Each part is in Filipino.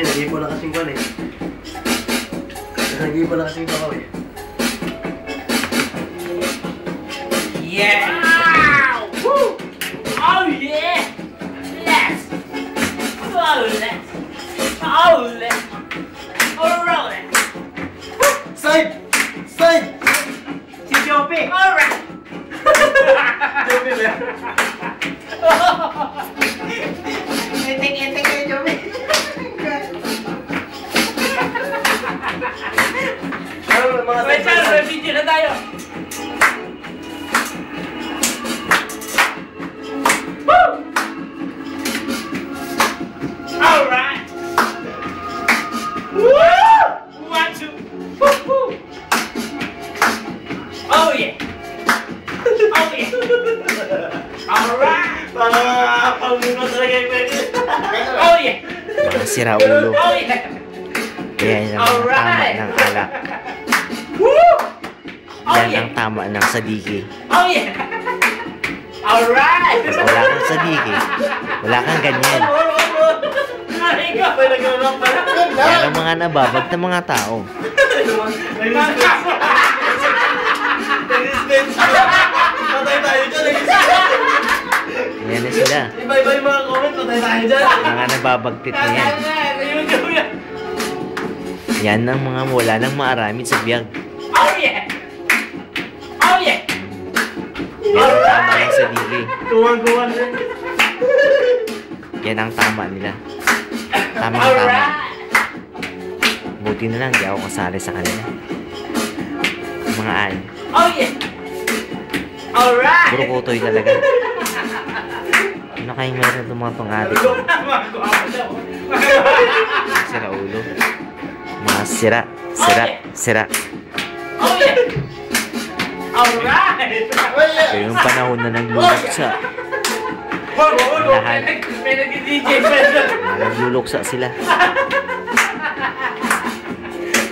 Hindi, nag-ipo na kasing kwan eh. Nag-ipo na kasing takaw eh. Yeah! Wow! Woo! Oh yeah! Let's! Oh let's! Oh let's! Oh roll it! Side! Side! Si Jopi! Alright! Jopi ba? Entek-entek kayo Jopi! Ano mga May chance, may video na tayo! Woo! Alright! Woo! 1, 2! Woo! Woo! Oh yeah! Oh yeah! Alright! Pang-uno talaga yung pwede. Oh yeah! Mga sira ulo. Oh yeah! Yan ang tama ng alak. Woo! Oh Yan yeah! ang tama ng sadiki. Oh yeah! Alright! Pag wala kang sadiki, wala kang ganyan. May nag-rock pa na. Yan ang mga nababag na mga tao. May dispense. May dispense. Patay tayo dyan. Yan na sila. Iba-iba yung mga comment. Patay tayo dyan. Mga nababagtit na yan. Yan ang mga wala nang maaramid sa biyag. Oh yeah! Oh yeah! Yan ang tama ng sadiki. Tuwang-tuwang rin. Yan ang tama nila. Tamang-tama. Buti na lang, di ako kasali sa kanila. Mga ay. Oh yeah! Alright! Puro kutoy talaga. Ano kayong meron itong mga pangalit? Sira ulo. Mga sira. Sira. Sira. Oh yeah! Alright! Kaya yung panahon na nagluluksa. Lahat. May nag-DJ Nagluluksa sila.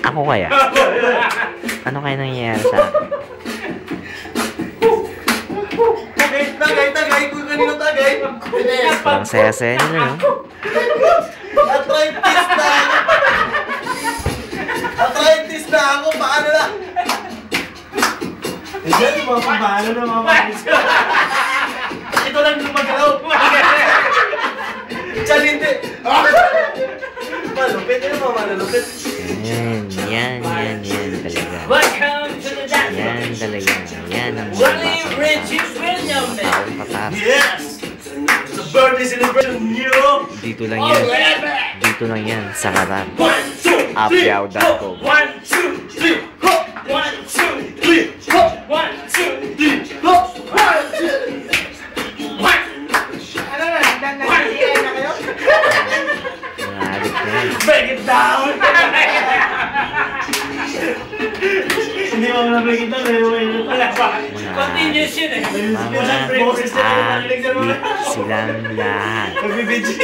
Ako kaya? Ano kaya nangyayari sa akin? Tagay. Kung kanino tagay. Ang saya-saya nila, no? Arthritis na ako. Arthritis na ako. Paano na? Diyan yung mga pabalo na mga manis. Ito lang yung magalaw. Diyan hindi. Malupit yun mga malulupit. Yan talaga. Welcome to the dance. Yan talaga. Yan ang mga Johnny batang Richie Williams. taong patas. Yes! It's a birthday celebration, Nero! Dito lang yan. Dito lang yan sa Qatar. 1, 2, 3, Apyaw.com. 1, 2, 3, 1, 2, 3, 1, 2, 3, 1. Mga adik na yan. Break it down! Hindi mo na break it down, Wala pa. Continuous yun eh. Mga adik silang lahat. Nagbibidyo.